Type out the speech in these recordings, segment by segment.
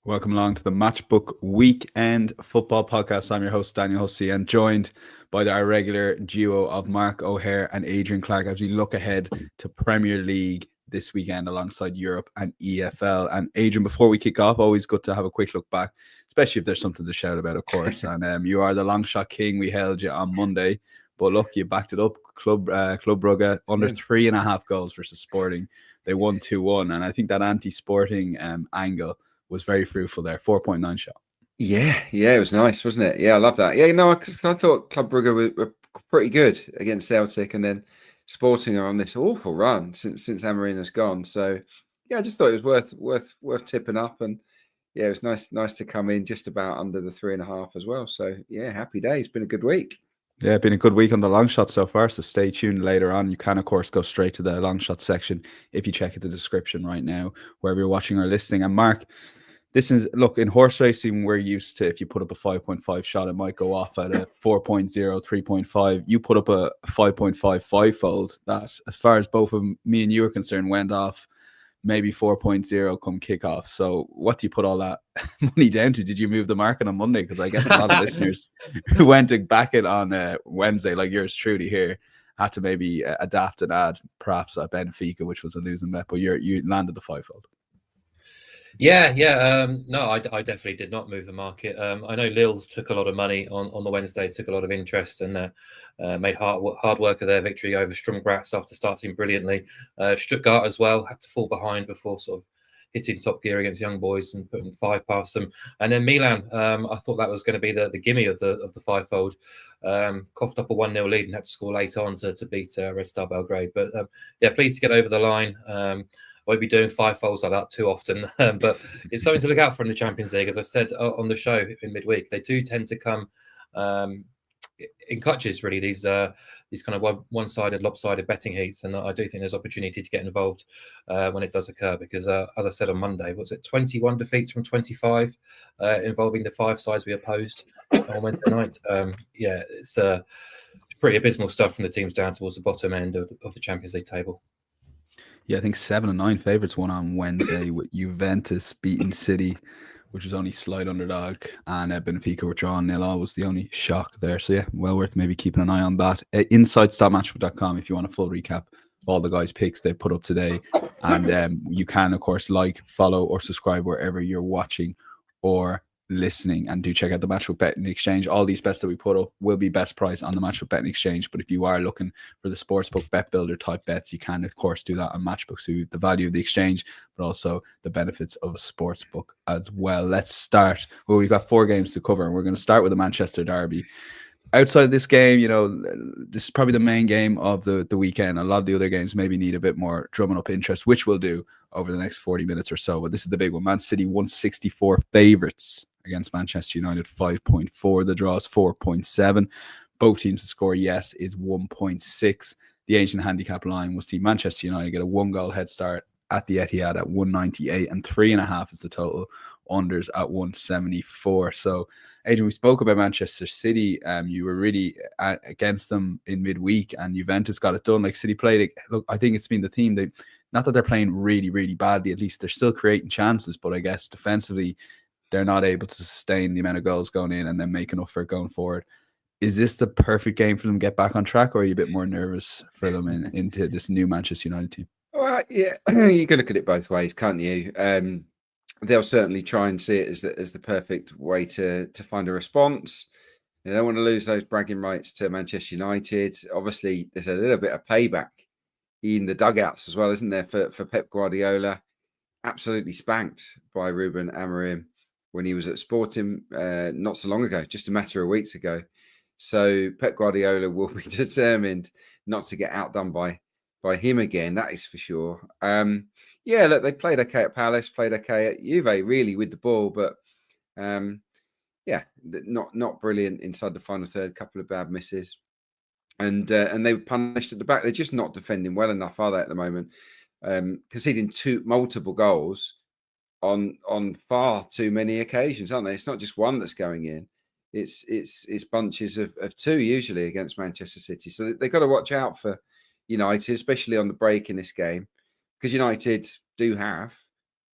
Welcome along to the Matchbook Weekend Football Podcast. I'm your host, Daniel Hussey, and joined by our regular duo of Mark O'Haire and Adrian Clarke as we look ahead to Premier League this weekend alongside Europe and EFL. And Adrian, before we kick off, always good to have a quick look back, especially if there's something to shout about, of course. And you are the long shot king. We held you on Monday, but look, you backed it up. Club Brugge under 3.5 goals versus Sporting. They won 2-1, and I think that anti-Sporting angle was very fruitful there. 4.9 shot. Yeah, it was nice, wasn't it? Yeah, I love that. Yeah, no, because I thought Club Brugge were pretty good against Celtic, and then Sporting are on this awful run since Amorim has gone. So yeah, I just thought it was worth tipping up, and yeah, it was nice to come in just about under the 3.5 as well. So yeah, happy days. Been a good week. Yeah, been a good week on the long shot so far, so stay tuned later on. You can, of course, go straight to the long shot section if you check the description right now, wherever you're watching or listening. And Mark, this is, look, in horse racing, we're used to, if you put up a 5.5 shot, it might go off at a 4.0, 3.5. You put up a 5.5 five-fold that, as far as both of me and you are concerned, went off maybe 4.0 come kickoff. So what do you put all that money down to? Did you move the market on Monday? Because I guess a lot of listeners who went to back it on Wednesday, like yours truly here, had to maybe adapt and add perhaps a Benfica, which was a losing bet, but you landed the fivefold. Yeah. No, I definitely did not move the market. I know Lille took a lot of money on the Wednesday, took a lot of interest, and made hard work of their victory over Sturm Graz after starting brilliantly. Stuttgart as well had to fall behind before sort of hitting top gear against Young Boys and putting 5 past them. And then Milan, I thought that was going to be the gimme of the fivefold. Coughed up a 1-0 lead and had to score late on to beat Red Star Belgrade. But yeah, pleased to get over the line. I won't be doing fivefolds like that too often, but it's something to look out for in the Champions League. As I said on the show in midweek, they do tend to come in clutches, really, these kind of one-sided, lopsided betting heats. And I do think there's opportunity to get involved when it does occur, because as I said on Monday, was it 21 defeats from 25 involving the 5 sides we opposed on Wednesday night? Yeah, it's pretty abysmal stuff from the teams down towards the bottom end of the Champions League table. Yeah, I think 7 and 9 favourites won on Wednesday with Juventus beating City, which was only slight underdog, and Benfica were drawn 0-0 was the only shock there. So yeah, well worth maybe keeping an eye on that. Inside.matchbook.com if you want a full recap of all the guys' picks they put up today. And you can, of course, follow, or subscribe wherever you're watching or listening, and do check out the Matchbook Betting Exchange. All these bets that we put up will be best price on the Matchbook Betting Exchange, but if you are looking for the sportsbook bet builder type bets, you can of course do that on Matchbook. So the value of the exchange, but also the benefits of a sportsbook as well. Let's start. Well, we've got 4 games to cover, and we're going to start with the Manchester Derby. Outside this game, this is probably the main game of the weekend. A lot of the other games maybe need a bit more drumming up interest, which we'll do over the next 40 minutes or so. But this is the big one. Man City 164 favourites against Manchester United, 5.4. The draw is 4.7. Both teams to score, yes, is 1.6. The ancient handicap line will see Manchester United get a 1-goal head start at the Etihad at 198, and 3.5 is the total. Unders at 174. So, Adrian, we spoke about Manchester City. You were really against them in midweek, and Juventus got it done. Like, City played it. Look, I think it's been the theme. Not that they're playing really, really badly. At least they're still creating chances, but I guess defensively, they're not able to sustain the amount of goals going in and then make enough for it going forward. Is this the perfect game for them to get back on track, or are you a bit more nervous for them into this new Manchester United team? Well, yeah, you can look at it both ways, can't you? They'll certainly try and see it as the perfect way to find a response. They don't want to lose those bragging rights to Manchester United. Obviously, there's a little bit of payback in the dugouts as well, isn't there, for Pep Guardiola? Absolutely spanked by Ruben Amorim when he was at Sporting not so long ago, just a matter of weeks ago. So Pep Guardiola will be determined not to get outdone by him again, that is for sure. Yeah, look, they played okay at Palace, played okay at Juve, really, with the ball, but yeah, not brilliant inside the final third. Couple of bad misses, and they were punished at the back. They're just not defending well enough, are they, at the moment? Conceding multiple goals on far too many occasions, aren't they? It's not just one that's going in. It's bunches of 2 usually against Manchester City. So they've got to watch out for United, especially on the break in this game, because United do have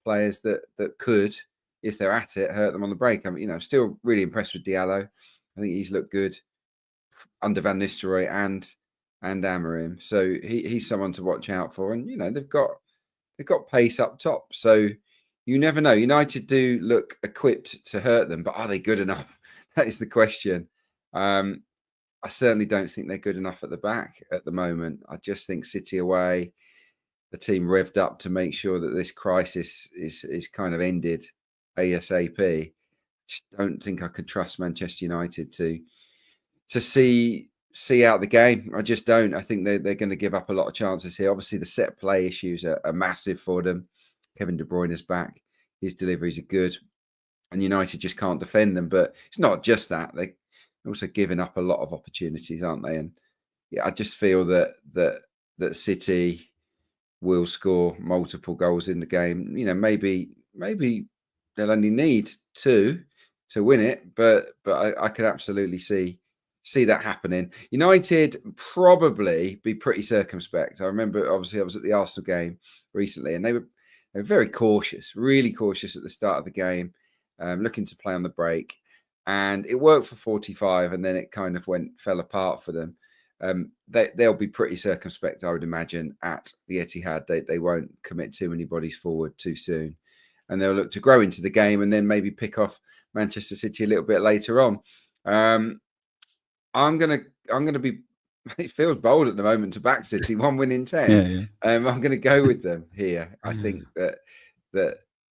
players that could if they're at it, hurt them on the break. I mean, still really impressed with Diallo. I think he's looked good under Van Nistelrooy and Amorim. So he's someone to watch out for. And they've got pace up top. So you never know. United do look equipped to hurt them, but are they good enough? That is the question. I certainly don't think they're good enough at the back at the moment. I just think City away, the team revved up to make sure that this crisis is kind of ended ASAP. Just don't think I could trust Manchester United to see out the game. I just don't. I think they're going to give up a lot of chances here. Obviously, the set play issues are massive for them. Kevin De Bruyne is back. His deliveries are good. And United just can't defend them. But it's not just that. They're also giving up a lot of opportunities, aren't they? And yeah, I just feel that City will score multiple goals in the game. Maybe they'll only need 2 to win it, but I could absolutely see that happening. United probably be pretty circumspect. I remember, obviously, I was at the Arsenal game recently, and they were very cautious, really cautious at the start of the game, looking to play on the break. And it worked for 45, and then it kind of fell apart for them. They'll be pretty circumspect, I would imagine, at the Etihad. They won't commit too many bodies forward too soon, and they'll look to grow into the game and then maybe pick off Manchester City a little bit later on. I'm gonna be. It feels bold at the moment to back City 1 win in 10. Yeah. I'm going to go with them here. I think that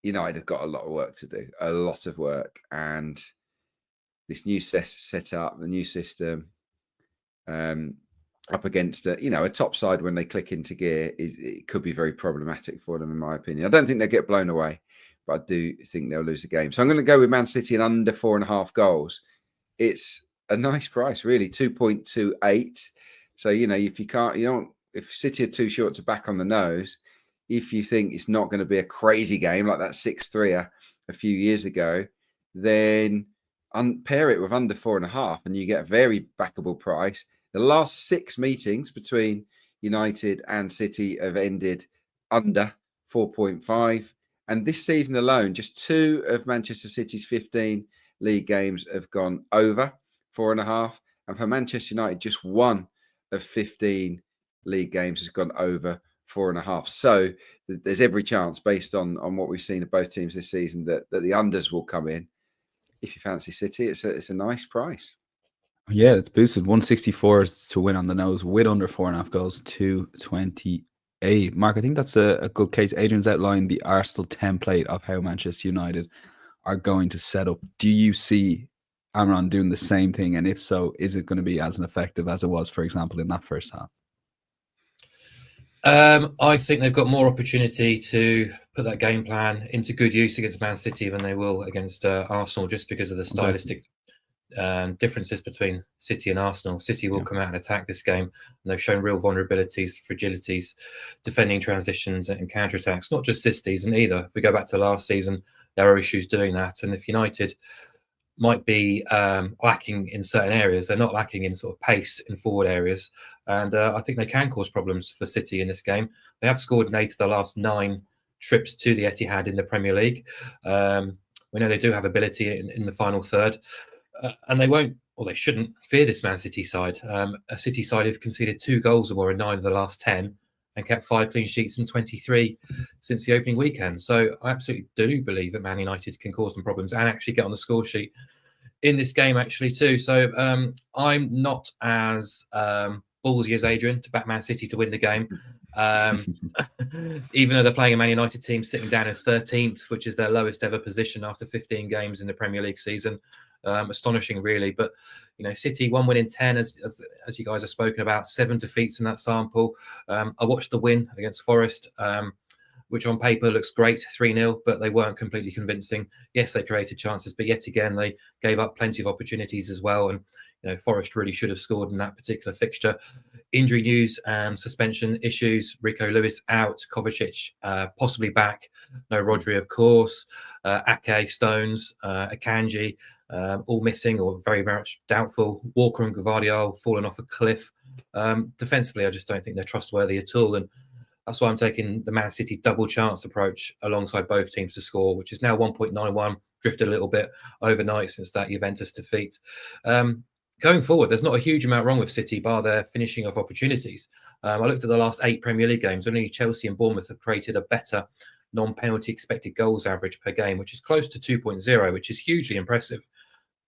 United have got a lot of work to do, a lot of work, and this new set up, the new system, up against a top side when they click into gear, it could be very problematic for them, in my opinion. I don't think they'll get blown away, but I do think they'll lose the game. So I'm going to go with Man City and under 4.5 goals. It's a nice price, really, 2.28. So if City are too short to back on the nose, if you think it's not going to be a crazy game like that 6-3 a few years ago, then pair it with under 4.5 and you get a very backable price. The last 6 meetings between United and City have ended under 4.5. And this season alone, just 2 of Manchester City's 15 league games have gone over 4.5. And for Manchester United, just 1 of 15 league games has gone over 4.5. So there's every chance, based on what we've seen of both teams this season, that the unders will come in. If you fancy City, it's a nice price. Yeah, it's boosted. 164 to win on the nose with under 4.5 goals, 228. Mark, I think that's a good case. Adrian's outlined the Arsenal template of how Manchester United are going to set up. Do you see Amron doing the same thing? And if so, is it going to be as effective as it was, for example, in that first half? I think they've got more opportunity to put that game plan into good use against Man City than they will against Arsenal, just because of the stylistic differences between City and Arsenal. City will come out and attack this game, and they've shown real vulnerabilities, fragilities, defending transitions and counterattacks, not just this season either. If we go back to last season, there are issues doing that. And if United might be lacking in certain areas, they're not lacking in sort of pace in forward areas. And I think they can cause problems for City in this game. They have scored in 8 of the last 9 trips to the Etihad in the Premier League. We know they do have ability in the final third. And they won't, or they shouldn't, fear this Man City side. A City side who've conceded 2 goals or more in 9 of the last 10 and kept 5 clean sheets in 23 since the opening weekend. So I absolutely do believe that Man United can cause them problems and actually get on the score sheet in this game, actually, too. So I'm not as ballsy as Adrian to back Man City to win the game. Even though they're playing a Man United team sitting down in 13th, which is their lowest ever position after 15 games in the Premier League season. Astonishing, really. But City 1 win in 10, as you guys have spoken about, 7 defeats in that sample. I watched the win against Forest, which on paper looks great, 3-0, but they weren't completely convincing. Yes, they created chances, but yet again they gave up plenty of opportunities as well. And Forest really should have scored in that particular fixture. Injury news and suspension issues: Rico Lewis out, Kovacic possibly back, no Rodri, of course, Ake, Stones, Akanji, all missing or very, very much doubtful. Walker and Gvardiol fallen off a cliff. Defensively, I just don't think they're trustworthy at all. And that's why I'm taking the Man City double chance approach alongside both teams to score, which is now 1.91 drifted a little bit overnight since that Juventus defeat. Going forward, there's not a huge amount wrong with City, bar their finishing off opportunities. I looked at the last 8 Premier League games. Only Chelsea and Bournemouth have created a better non-penalty expected goals average per game, which is close to 2.0, which is hugely impressive.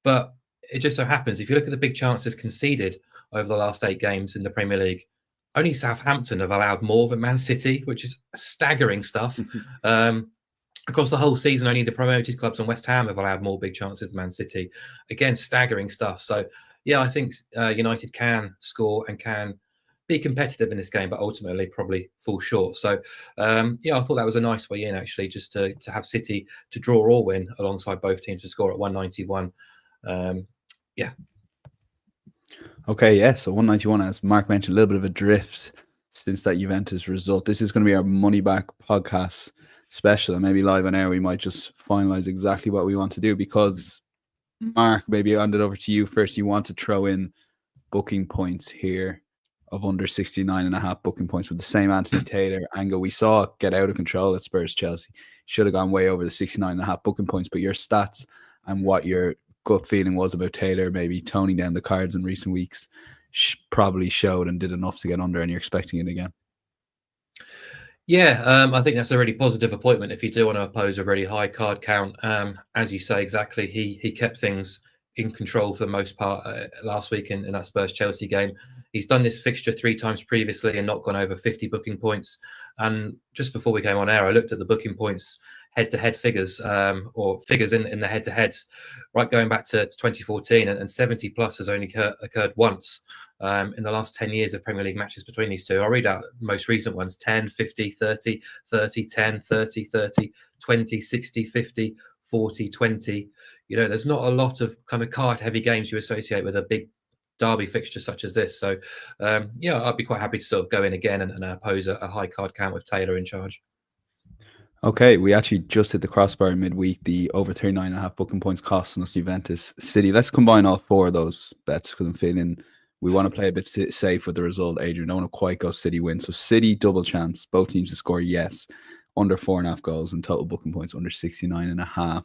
But it just so happens, if you look at the big chances conceded over the last 8 games in the Premier League, only Southampton have allowed more than Man City, which is staggering stuff. Across the whole season, only the promoted clubs and West Ham have allowed more big chances than Man City. Again, staggering stuff. So, yeah, I think United can score and can be competitive in this game, but ultimately probably fall short. So, yeah, I thought that was a nice way in, actually, just to have City to draw or win alongside both teams to score at 191. Yeah. Okay, yeah. So 191, as Mark mentioned, a little bit of a drift since that Juventus result. This is going to be our money back podcast special, and maybe live on air we might just finalize exactly what we want to do, because Mark, maybe I'll hand it over to you first. You want to throw in booking points here of under 69.5 booking points with the same Anthony Taylor angle we saw get out of control at Spurs Chelsea. Should have gone way over the 69.5 booking points, but your stats and what your gut feeling was about Taylor maybe toning down the cards in recent weeks probably showed and did enough to get under, and you're expecting it again. Yeah, I think that's a really positive appointment if you do want to oppose a really high card count. As you say, exactly, he kept things in control for the most part last week in that Spurs Chelsea game. He's done this fixture 3 times previously and not gone over 50 booking points. And just before we came on air, I looked at the booking points head-to-head figures, or figures in the head-to-heads, right going back to 2014, and 70 plus has only occurred once in the last 10 years of Premier League matches between these two. I'll read out the most recent ones: 10, 50, 30, 30, 10, 30, 30, 20, 60, 50, 40, 20. You know, there's not a lot of kind of card-heavy games you associate with a big derby fixture such as this. So, yeah, I'd be quite happy to sort of go in again and oppose a high card count with Taylor in charge. Okay, we actually just hit the crossbar midweek. The over 39.5 booking points costing us Juventus City. Let's combine all 4 of those bets, because I'm feeling we want to play a bit safe with the result, Adrian. Don't want to quite go City win. So City double chance, both teams to score, yes, under 4.5 goals, and total booking points under 69.5.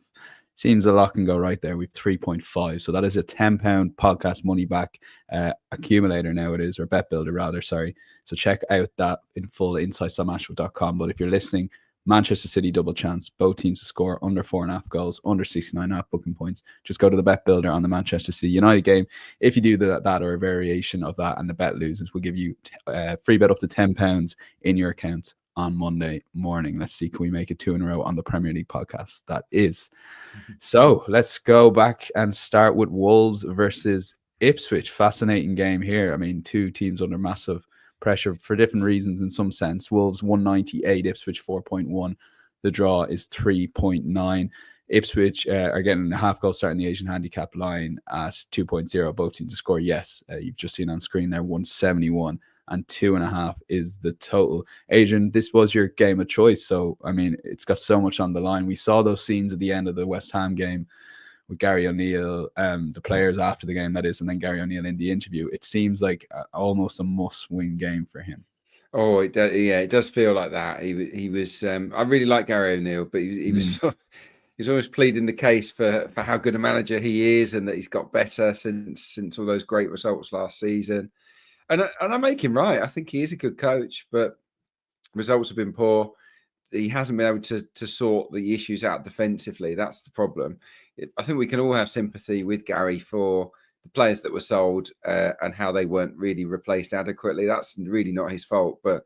Seems a lot can go right there. We've 3.5. So that is a £10 podcast money back accumulator now it is, or bet builder rather, sorry. So check out that in full at insights.mashable.com. But if you're listening, Manchester City double chance, both teams to score under 4.5 goals, under 69.5 booking points. Just go to the bet builder on the Manchester City United game. If you do that or a variation of that and the bet loses, we'll give you free bet up to £10 in your account on Monday morning. Let's see, can we make it 2 in a row on the Premier League podcast? That is. So let's go back and start with Wolves versus Ipswich. Fascinating game here. I mean, 2 teams under massive pressure for different reasons in some sense. Wolves 198, Ipswich 4.1. The draw is 3.9. Ipswich are getting a half goal start in the Asian handicap line at 2.0. Both teams to score, yes. You've just seen on screen there 171 and 2.5 is the total. Adrian, this was your game of choice. So, I mean, it's got so much on the line. We saw those scenes at the end of the West Ham game with Gary O'Neill, the players after the game, that is, and then Gary O'Neill in the interview. It seems like almost a must-win game for him. Oh, it does feel like that. He was. I really like Gary O'Neill, but he was. He's always pleading the case for how good a manager he is, and that he's got better since all those great results last season. And I make him right. I think he is a good coach, but results have been poor. He hasn't been able to sort the issues out defensively. That's the problem. I think we can all have sympathy with Gary for the players that were sold and how they weren't really replaced adequately. That's really not his fault, but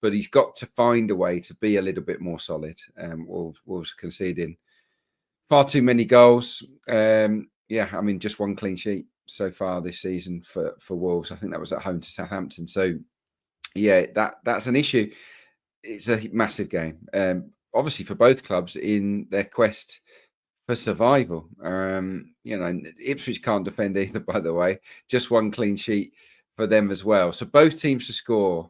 he's got to find a way to be a little bit more solid. Wolves conceding far too many goals. I mean, just 1 clean sheet so far this season for Wolves. I think that was at home to Southampton. So, yeah, that's an issue. It's a massive game, obviously for both clubs in their quest for survival. Ipswich can't defend either, by the way. Just 1 clean sheet for them as well. So both teams to score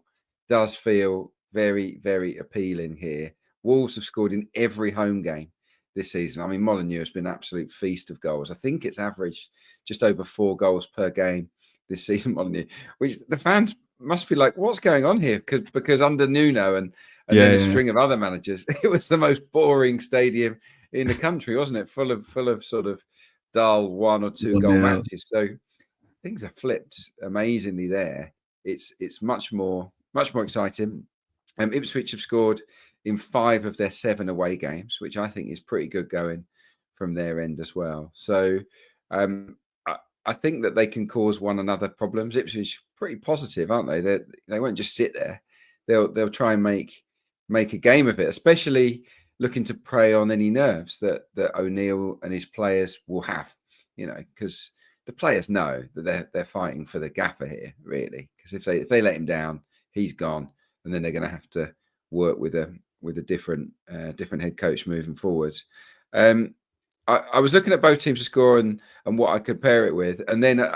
does feel very, very appealing here. Wolves have scored in every home game this season. I mean, Molineux has been an absolute feast of goals. I think it's averaged just over 4 goals per game this season, Molineux, which the fans must be like, what's going on here? Because under Nuno and then a string of other managers, it was the most boring stadium in the country, wasn't it? Full of sort of dull 1 or 2 goal 1-0. matches. So things are flipped amazingly there. It's much more exciting. Ipswich have scored in 5 of their 7 away games, which I think is pretty good going from their end as well. So I think that they can cause one another problems. Ipswich pretty positive, aren't they? They won't just sit there. They'll try and make a game of it, especially looking to prey on any nerves that O'Neill and his players will have. Because the players know that they're fighting for the gaffer here, really. Because if they let him down, he's gone, and then they're going to have to work with a different head coach moving forward. I was looking at both teams to score and what I compare it with, and then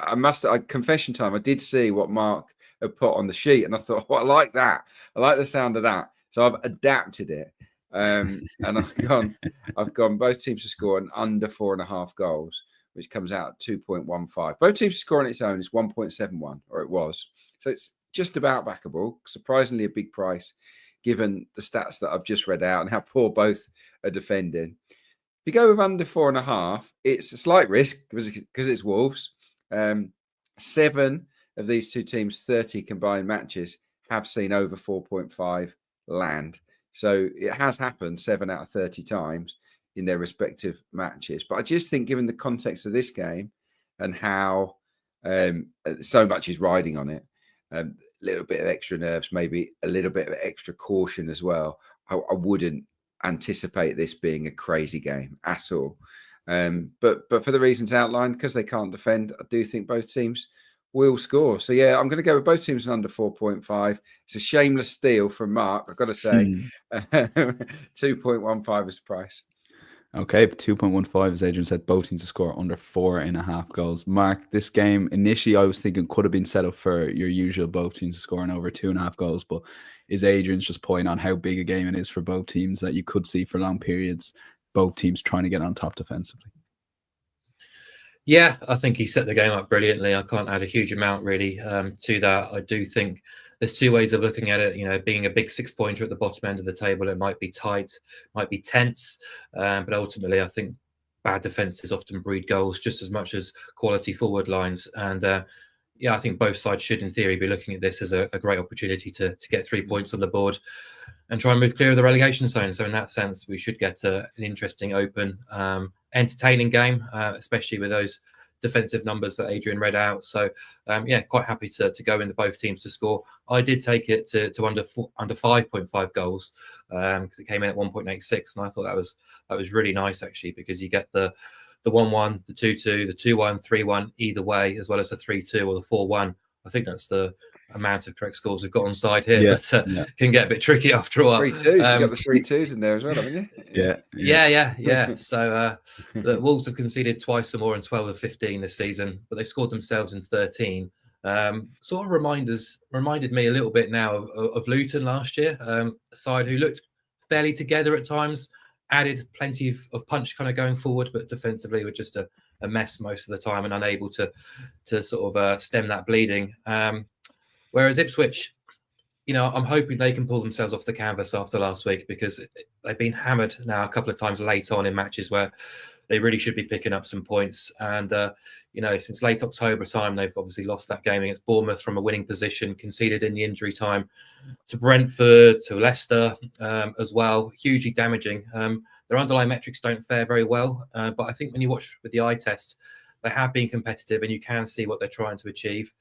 confession time. I did see what Mark had put on the sheet, and I thought, I like that. I like the sound of that, so I've adapted it, and I've gone both teams to score and under 4.5 goals, which comes out at 2.15. Both teams to score on its own is 1.71, or it was. So it's just about backable. Surprisingly, a big price given the stats that I've just read out and how poor both are defending. If you go with under 4.5, it's a slight risk because it's Wolves. 7 of these two teams' 30 combined matches have seen over 4.5 land. So it has happened 7 out of 30 times in their respective matches. But I just think, given the context of this game and how so much is riding on it, a little bit of extra nerves, maybe a little bit of extra caution as well, I wouldn't anticipate this being a crazy game at all. But for the reasons outlined, because they can't defend, I do think both teams will score. So yeah, I'm going to go with both teams under 4.5. It's a shameless steal from Mark, I've got to say. 2.15 is the price. Okay, 2.15, as Adrian said, both teams to score under 4.5 goals. Mark, this game, initially I was thinking could have been set up for your usual both teams scoring over 2.5 goals, but is Adrian's just pointing on how big a game it is for both teams that you could see for long periods, both teams trying to get on top defensively? Yeah, I think he set the game up brilliantly. I can't add a huge amount really to that. I do think there's 2 ways of looking at it. Being a big 6-pointer at the bottom end of the table, it might be tight, might be tense, but ultimately I think bad defenses often breed goals just as much as quality forward lines. And I think both sides should, in theory, be looking at this as a great opportunity to get 3 points on the board and try and move clear of the relegation zone. So in that sense, we should get an interesting, open, entertaining game, especially with those defensive numbers that Adrian read out. So quite happy to go into both teams to score. I did take it to under 5.5 goals because it came in at 1.86, and I thought that was really nice actually, because you get the 1-1, the 2-2, the 2-1, 3-1 either way, as well as the 3-2 or the 4-1. I think that's the amount of correct scores we've got on side here, but can get a bit tricky after a while. 3-2s, you got the 3-2s in there as well, haven't you? Yeah. So the Wolves have conceded twice or more in 12 of 15 this season, but they scored themselves in 13. Sort of reminded me a little bit now of Luton last year, a side who looked fairly together at times, added plenty of punch kind of going forward, but defensively were just a mess most of the time and unable to sort of stem that bleeding. Whereas Ipswich, I'm hoping they can pull themselves off the canvas after last week, because they've been hammered now a couple of times late on in matches where they really should be picking up some points. And, since late October time, they've obviously lost that game against Bournemouth from a winning position, conceded in the injury time to Brentford, to Leicester as well, hugely damaging. Their underlying metrics don't fare very well, but I think when you watch with the eye test, they have been competitive and you can see what they're trying to achieve.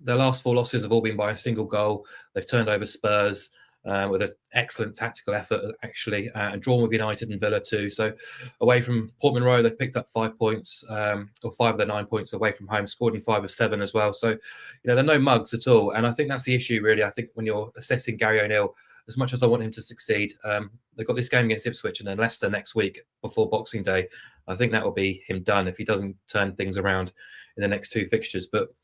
Their last 4 losses have all been by a single goal. They've turned over Spurs with an excellent tactical effort, actually, and drawn with United and Villa too. So away from Portman Road, they've picked up 5 points, or 5 of their 9 points away from home, scored in 5 of 7 as well. So, they're no mugs at all. And I think that's the issue, really. I think when you're assessing Gary O'Neill, as much as I want him to succeed, they've got this game against Ipswich and then Leicester next week before Boxing Day. I think that will be him done if he doesn't turn things around in the next 2 fixtures. But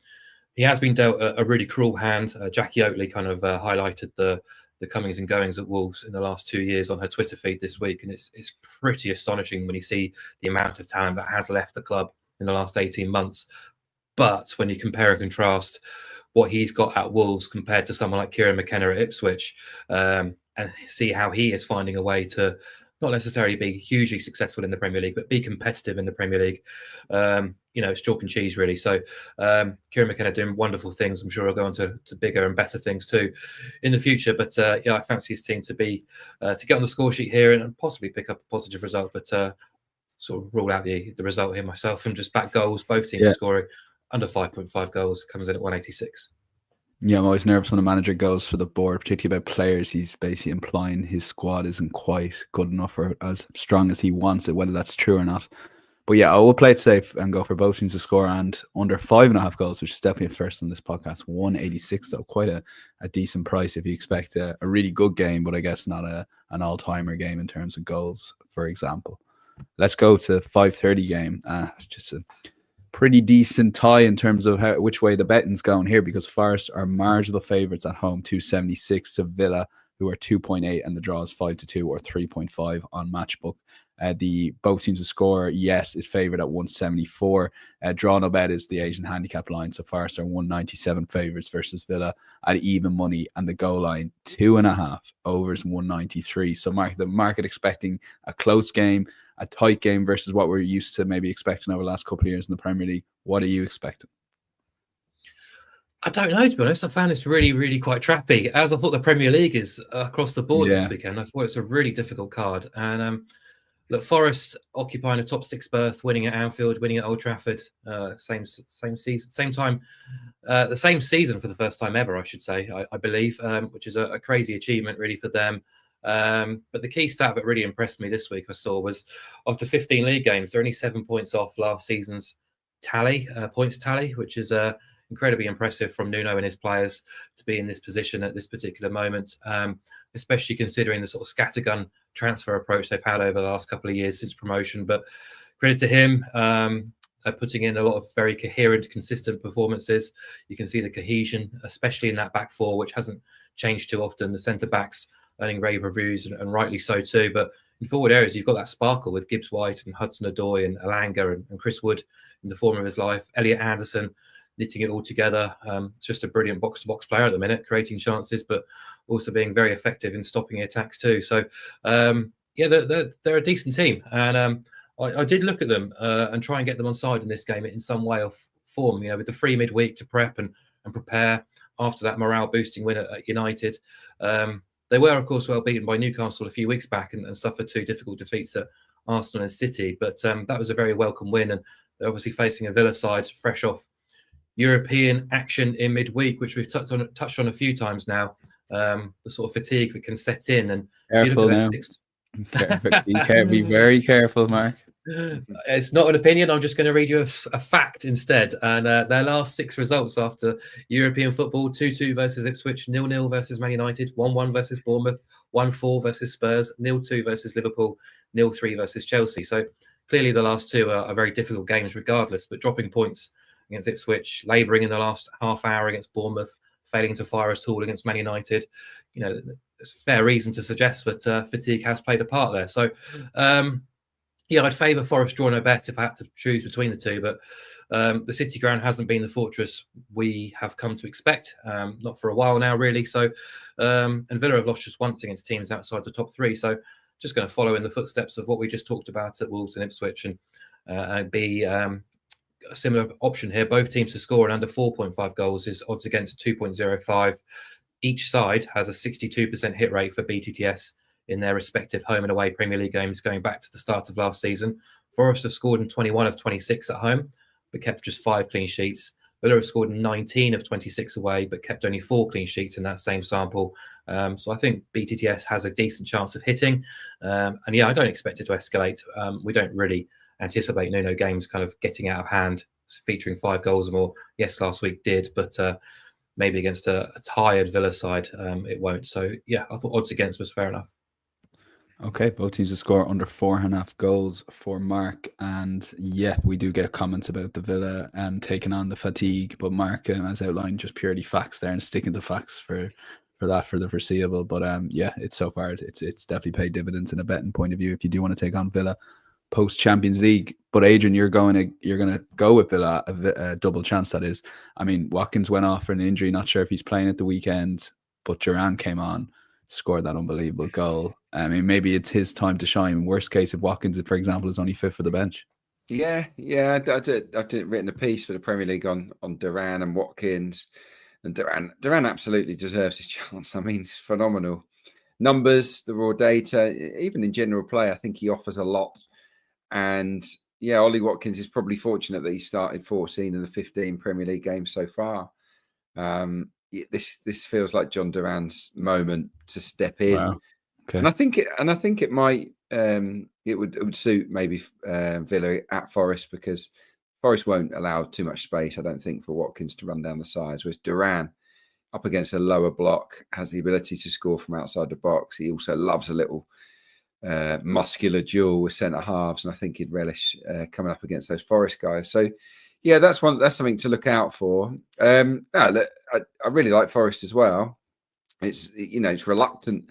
he has been dealt a really cruel hand. Jackie Oatley kind of highlighted the comings and goings at Wolves in the last 2 years on her Twitter feed this week, and it's pretty astonishing when you see the amount of talent that has left the club in the last 18 months. But when you compare and contrast what he's got at Wolves compared to someone like Kieran McKenna at Ipswich, and see how he is finding a way to not necessarily be hugely successful in the Premier League, but be competitive in the Premier League. It's chalk and cheese, really. So Kieran McKenna doing wonderful things. I'm sure he'll go on to bigger and better things too in the future. But I fancy his team to get on the score sheet here and possibly pick up a positive result. But sort of rule out the result here myself and just back goals. Both teams scoring under 5.5 goals, comes in at 186. Yeah, I'm always nervous when a manager goes for the board, particularly about players. He's basically implying his squad isn't quite good enough or as strong as he wants it, whether that's true or not. But yeah, I will play it safe and go for both teams to score and under 5.5 goals, which is definitely a first on this podcast. 186, though, quite a decent price if you expect a really good game, but I guess not an all-timer game in terms of goals, for example. Let's go to 5:30 game. It's just a pretty decent tie in terms of which way the betting's going here, because Forest are marginal favourites at home, 276 to Villa, who are 2.8, and the draw is 5-2 or 3.5 on Matchbook. The both teams to score, yes, is favoured at 174. Draw no bet is the Asian handicap line, so Forest are 197 favourites versus Villa at even money, and the goal line 2.5 overs 193. So the market expecting a close game, a tight game versus what we're used to maybe expecting over the last couple of years in the Premier League. What are you expecting? I don't know, to be honest. I found this really, really quite trappy, as I thought the Premier League is across the board this weekend. I thought it's a really difficult card. And look, Forest occupying a top 6 berth, winning at Anfield, winning at Old Trafford, same season, same time, the same season for the first time ever, I should say, I believe, which is a crazy achievement really for them. But the key stat that really impressed me this week I saw was after 15 league games, they're only 7 points off last season's points tally, which is incredibly impressive from Nuno and his players to be in this position at this particular moment, especially considering the sort of scattergun transfer approach they've had over the last couple of years since promotion. But credit to him, putting in a lot of very coherent, consistent performances. You can see the cohesion, especially in that back four, which hasn't changed too often. The centre-backs earning rave reviews, and rightly so too. But in forward areas, you've got that sparkle with Gibbs White and Hudson-Odoi and Elanga and Chris Wood in the form of his life. Elliot Anderson knitting it all together. It's just a brilliant box-to-box player at the minute, creating chances, but also being very effective in stopping attacks too. So, they're a decent team. And I did look at them and try and get them on side in this game in some way or form, with the free midweek to prep and prepare after that morale-boosting win at United. They were, of course, well beaten by Newcastle a few weeks back and suffered 2 difficult defeats at Arsenal and City. But that was a very welcome win. And they're obviously facing a Villa side fresh off European action in midweek, which we've touched on a few times now. The sort of fatigue that can set in. And careful now. Be very careful, Mark. It's not an opinion. I'm just going to read you a fact instead. And their last 6 results after European football: 2-2 versus Ipswich, 0-0 versus Man United, 1-1 versus Bournemouth, 1-4 versus Spurs, 0-2 versus Liverpool, 0-3 versus Chelsea. So clearly the last 2 are very difficult games regardless, but dropping points against Ipswich, labouring in the last half hour against Bournemouth, failing to fire at all against Man United. There's fair reason to suggest that fatigue has played a part there. So, I'd favour Forest draw no bet if I had to choose between the two. But the City ground hasn't been the fortress we have come to expect, not for a while now, really. So, and Villa have lost just once against teams outside the top 3. So, just going to follow in the footsteps of what we just talked about at Wolves and Ipswich and be a similar option here. Both teams to score and under 4.5 goals is odds against 2.05. Each side has a 62% hit rate for BTTS in their respective home and away Premier League games going back to the start of last season. Forest have scored in 21 of 26 at home, but kept just 5 clean sheets. Villa have scored in 19 of 26 away, but kept only 4 clean sheets in that same sample. So I think BTTS has a decent chance of hitting. I don't expect it to escalate. We don't really anticipate Nuno games kind of getting out of hand, featuring 5 goals or more. Yes, last week did, but maybe against a tired Villa side, it won't. So, I thought odds against was fair enough. Okay, both teams to score under 4.5 goals for Mark. And we do get comments about the Villa taking on the fatigue. But Mark has outlined just purely facts there and sticking to facts for the foreseeable. But it's so far, it's definitely paid dividends in a betting point of view if you do want to take on Villa post Champions League. But Adrian, you're going to go with Villa, a double chance that is. I mean, Watkins went off for an injury, not sure if he's playing at the weekend, but Duran came on. scored that unbelievable goal. I mean, maybe it's his time to shine. Worst case, if Watkins, for example, is only fit for the bench. Yeah. I did written a piece for the Premier League on Duran and Watkins, and Duran absolutely deserves his chance. I mean, it's phenomenal numbers, the raw data, even in general play. I think he offers a lot, and yeah, Ollie Watkins is probably fortunate that he started 14 of the 15 Premier League games so far. This feels like John Duran's moment to step in. Wow. Okay. And I think it might it would suit maybe Villa at Forest, because Forest won't allow too much space, I don't think, for Watkins to run down the sides. Whereas Duran, up against a lower block, has the ability to score from outside the box. He also loves a little muscular duel with centre halves, and I think he'd relish coming up against those Forest guys. So yeah, that's something to look out for. I really like Forest as well. It's reluctant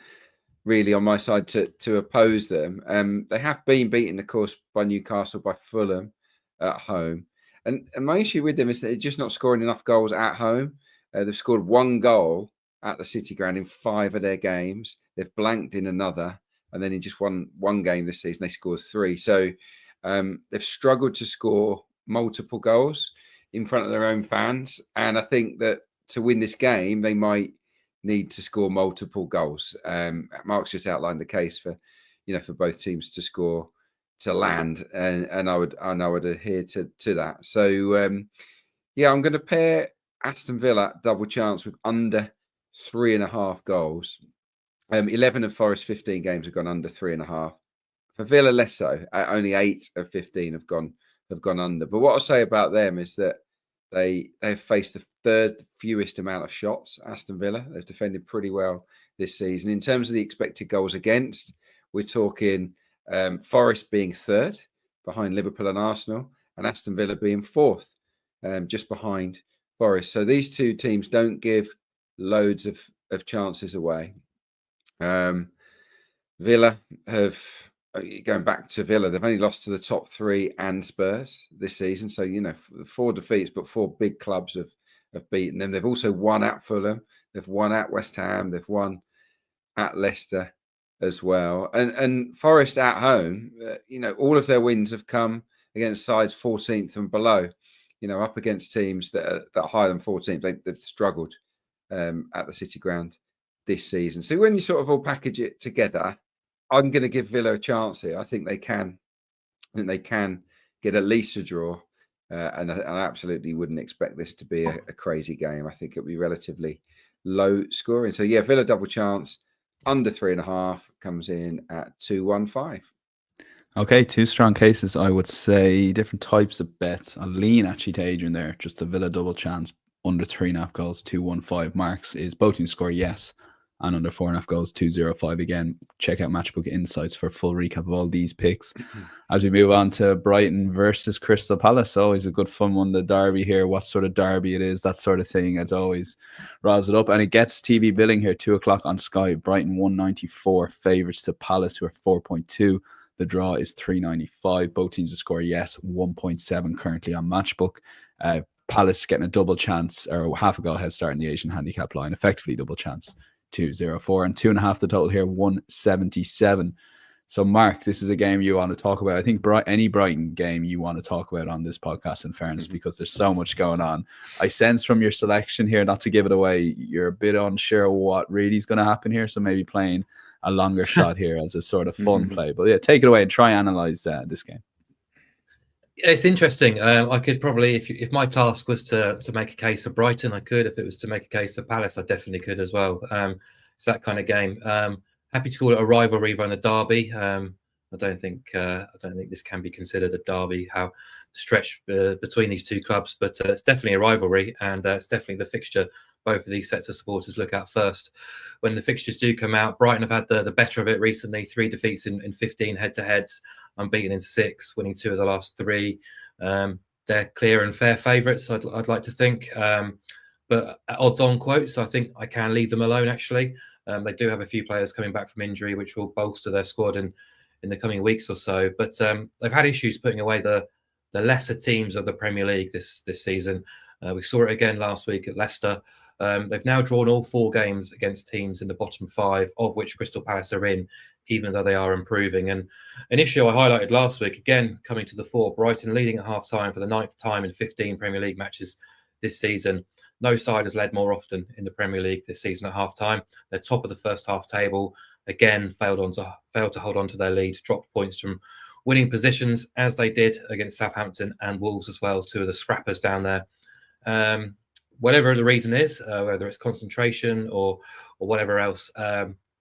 really on my side to oppose them. They have been beaten, of course, by Newcastle, by Fulham at home. And my issue with them is that they're just not scoring enough goals at home. They've scored 1 goal at the City Ground in 5 of their games. They've blanked in another. And then in just one game this season, they scored 3. So they've struggled to score multiple goals in front of their own fans. And I think that to win this game, they might need to score multiple goals. Mark's just outlined the case for both teams to score to land, and I would adhere to that. So I'm going to pair Aston Villa double chance with under 3.5 goals. 11 of Forest's 15 games have gone under 3.5. For Villa, less so. Only 8 of 15 have gone under. But what I'll say about them is that they've faced the 3rd fewest amount of shots. Aston Villa, they've defended pretty well this season. In terms of the expected goals against, we're talking Forest being 3rd behind Liverpool and Arsenal, and Aston Villa being 4th, just behind Forest. So these two teams don't give loads of chances away. Villa have, going back to Villa, they've only lost to the top 3 and Spurs this season. So, 4 defeats, but 4 big clubs have beaten them. They've also won at Fulham. They've won at West Ham. They've won at Leicester as well. And Forest at home, all of their wins have come against sides 14th and below, up against teams that are higher than 14th. They've struggled at the City Ground this season. So when you sort of all package it together, I'm going to give Villa a chance here. I think they can get at least a draw, and I absolutely wouldn't expect this to be a crazy game. I think it'll be relatively low scoring. So yeah, Villa double chance under 3.5 comes in at 215. Okay, 2 strong cases. I would say different types of bets. I'll lean actually to Adrian there. Just a Villa double chance under 3.5 goals, 215. Marks is both teams score yes, and under 4.5 goals, 205. Again, check out Matchbook Insights for a full recap of all these picks. As we move on to Brighton versus Crystal Palace, always a good fun one. The derby here, what sort of derby it is, that sort of thing. It's always riles it up, and it gets TV billing here, 2:00 on Sky. Brighton 194 favourites to Palace, who are 4.2. The draw is 395. Both teams to score yes, 1.7 currently on Matchbook. Palace getting a double chance, or half a goal head start in the Asian handicap line, effectively double chance, 204, and 2.5 the total here, 177. So Mark, this is a game you want to talk about. I think any Brighton game you want to talk about on this podcast, in fairness, because there's so much going on. I sense from your selection here, not to give it away, you're a bit unsure what really is going to happen here, so maybe playing a longer shot here as a sort of fun play. But yeah, take it away and try and analyze this game. It's interesting. I could probably, if my task was to make a case for Brighton, I could. If it was to make a case for Palace, I definitely could as well. It's that kind of game. Happy to call it a rivalry rather than a derby. I don't think this can be considered a derby. How stretched between these two clubs, but it's definitely a rivalry, and it's definitely the fixture both of these sets of supporters look at first. When the fixtures do come out, Brighton have had the better of it recently. 3 defeats in 15 head-to-heads, unbeaten in 6, winning 2 of the last 3. They're clear and fair favourites, I'd like to think. But at odds-on quotes, I think I can leave them alone, actually. They do have a few players coming back from injury, which will bolster their squad in the coming weeks or so. But they've had issues putting away the lesser teams of the Premier League this season. We saw it again last week at Leicester. They've now drawn all 4 games against teams in the bottom 5, of which Crystal Palace are in, even though they are improving. And an issue I highlighted last week, again coming to the fore, Brighton leading at half-time for the 9th time in 15 Premier League matches this season. No side has led more often in the Premier League this season at half-time. They're top of the first half table. Again, failed to hold on to their lead, dropped points from winning positions, as they did against Southampton and Wolves as well, 2 of the scrappers down there. Whatever the reason is, whether it's concentration or whatever else,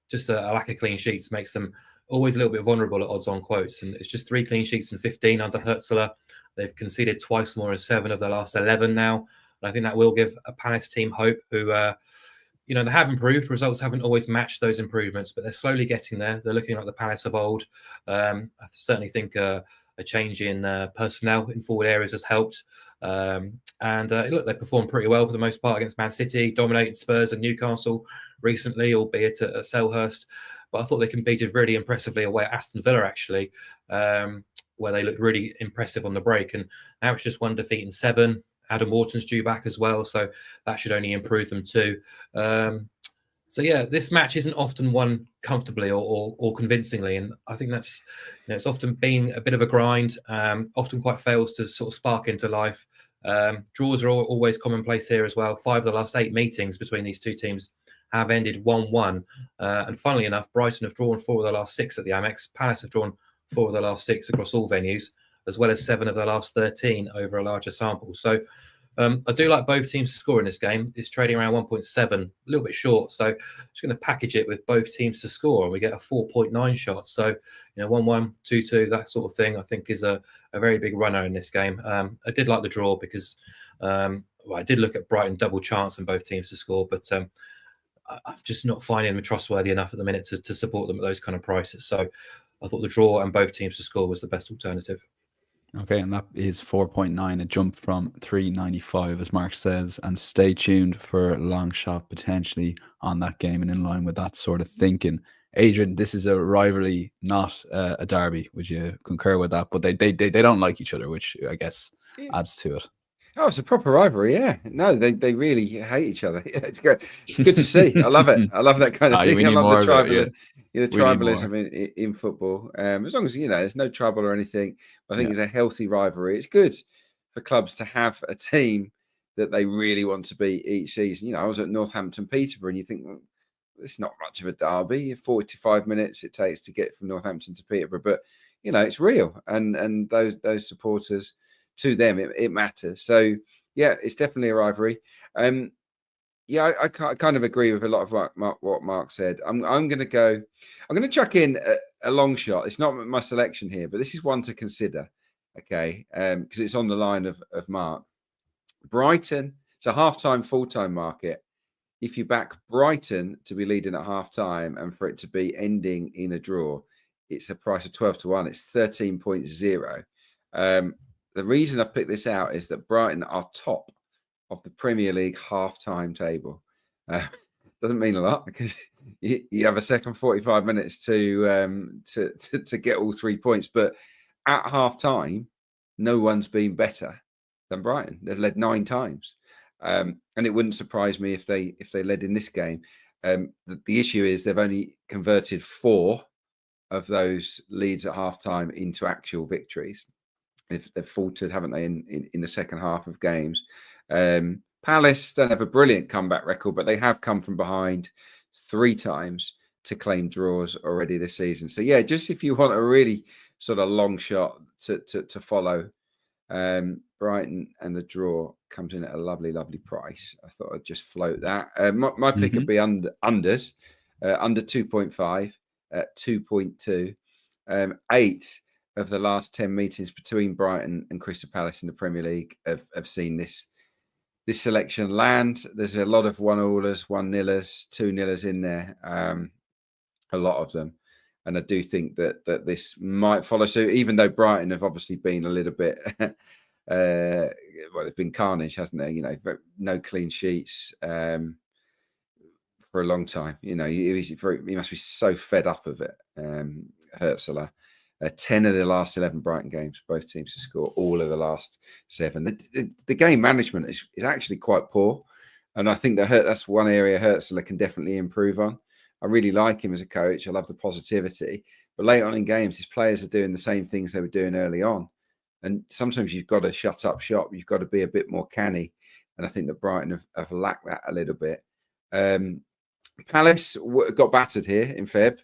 just a lack of clean sheets makes them always a little bit vulnerable at odds-on quotes. And it's just 3 clean sheets in 15 under Hutzler. They've conceded twice more in 7 of their last 11 now. And I think that will give a Palace team hope who, they have improved. Results haven't always matched those improvements, but they're slowly getting there. They're looking like the Palace of old. I certainly think a change in personnel in forward areas has helped. Look, they performed pretty well for the most part against Man City, dominated Spurs and Newcastle recently, albeit at Selhurst. But I thought they competed really impressively away at Aston Villa, actually, where they looked really impressive on the break. And now it's just 1 defeat in 7. Adam Wharton's due back as well, so that should only improve them too. This match isn't often won comfortably or convincingly, and I think that's it's often been a bit of a grind. Often quite fails to sort of spark into life. Draws are always commonplace here as well. 5 of the last 8 meetings between these 2 teams have ended 1-1, and funnily enough, Brighton have drawn 4 of the last 6 at the Amex. Palace have drawn 4 of the last 6 across all venues, as well as 7 of the last 13 over a larger sample. So I do like both teams to score in this game. It's trading around 1.7, a little bit short. So just going to package it with both teams to score, and we get a 4.9 shot. So 1-1, 2-2, that sort of thing, I think is a very big runner in this game. I did like the draw because I did look at Brighton double chance and both teams to score, but I'm just not finding them trustworthy enough at the minute to support them at those kind of prices. So I thought the draw and both teams to score was the best alternative. Okay, and that is 4.9, a jump from 3.95, as Mark says. And stay tuned for a long shot potentially on that game and in line with that sort of thinking. Adrian, this is a rivalry, not a derby. Would you concur with that? But they don't like each other, which I guess adds to it. Oh, it's a proper rivalry, yeah. No, they really hate each other. Yeah, it's good to see. I love it. I love that kind of thing. I love the tribalism. The tribalism in football. As long as there's no trouble or anything, I think it's a healthy rivalry. It's good for clubs to have a team that they really want to beat each season. I was at Northampton Peterborough, and you think, well, it's not much of a derby. 45 minutes it takes to get from Northampton to Peterborough, but it's real, and those supporters, to them it matters. So yeah, it's definitely a rivalry. I kind of agree with a lot of what Mark said. I'm going to chuck in a long shot. It's not my selection here, but this is one to consider, okay, because it's on the line of Mark. Brighton, it's a half-time, full-time market. If you back Brighton to be leading at half-time and for it to be ending in a draw, it's a price of 12-1. It's 13.0. The reason I picked this out is that Brighton are top of the Premier League half-time table. Doesn't mean a lot because you have a second 45 minutes to get all 3 points. But at half-time, no one's been better than Brighton. They've led 9 times, and it wouldn't surprise me if they led in this game. The issue is they've only converted 4 of those leads at half-time into actual victories. They've faltered, haven't they, in the second half of games. Palace don't have a brilliant comeback record, but they have come from behind 3 times to claim draws already this season. So yeah, just if you want a really sort of long shot to follow, Brighton and the draw comes in at a lovely price. I thought I'd just float that. My pick would be unders, under 2.5 at 2.2. 8 of the last 10 meetings between Brighton and Crystal Palace in the Premier League have seen this selection land. There's a lot of 1-allers, 1-nillers, 2-nillers in there, a lot of them. And I do think that this might follow suit, even though Brighton have obviously been a little bit, it's been carnage, hasn't there? No clean sheets for a long time. He must be so fed up of it, Hutzler. 10 of the last 11 Brighton games, both teams to score, all of the last 7. The game management is actually quite poor. And I think that's one area Hurtzler can definitely improve on. I really like him as a coach. I love the positivity. But late on in games, his players are doing the same things they were doing early on. And sometimes you've got to shut up shop. You've got to be a bit more canny. And I think that Brighton have lacked that a little bit. Palace got battered here in Feb.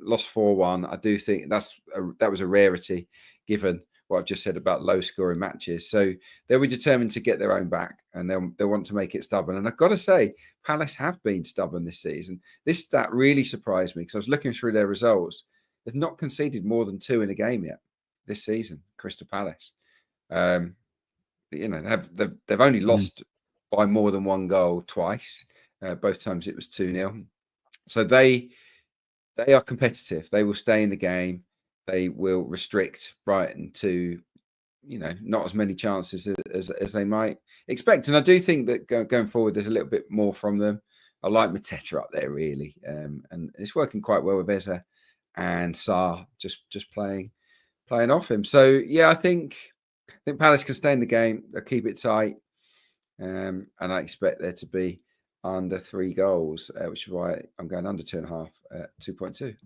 Lost 4-1. I do think that was a rarity given what I've just said about low scoring matches. So they'll be determined to get their own back, and they'll want to make it stubborn. And I've got to say, Palace have been stubborn this season. This stat really surprised me because I was looking through their results. They've not conceded more than 2 in a game yet this season, Crystal Palace. You know, they've only lost by more than 1 goal twice. Both times it was 2-0. So they are competitive. They will stay in the game. They will restrict Brighton to, you know, not as many chances as they might expect. And I do think that going forward, there's a little bit more from them. I like Mateta up there, really. And it's working quite well with Eze and Sarr just playing off him. So, yeah, I think Palace can stay in the game. They'll keep it tight. And I expect there to be under 3 goals, which is why I'm going under 2.5 at 2.2.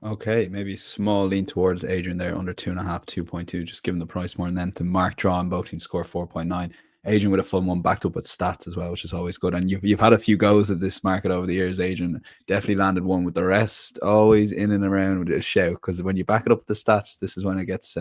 Okay, maybe a small lean towards Adrian there, under 2.5, 2.2, just given the price more. And then to Mark Draw and both teams score 4.9. Adrian with a fun one, backed up with stats as well, which is always good. And you've had a few goes at this market over the years, Adrian. Definitely landed one with the rest, always in and around with a shout, because when you back it up with the stats, this is when it gets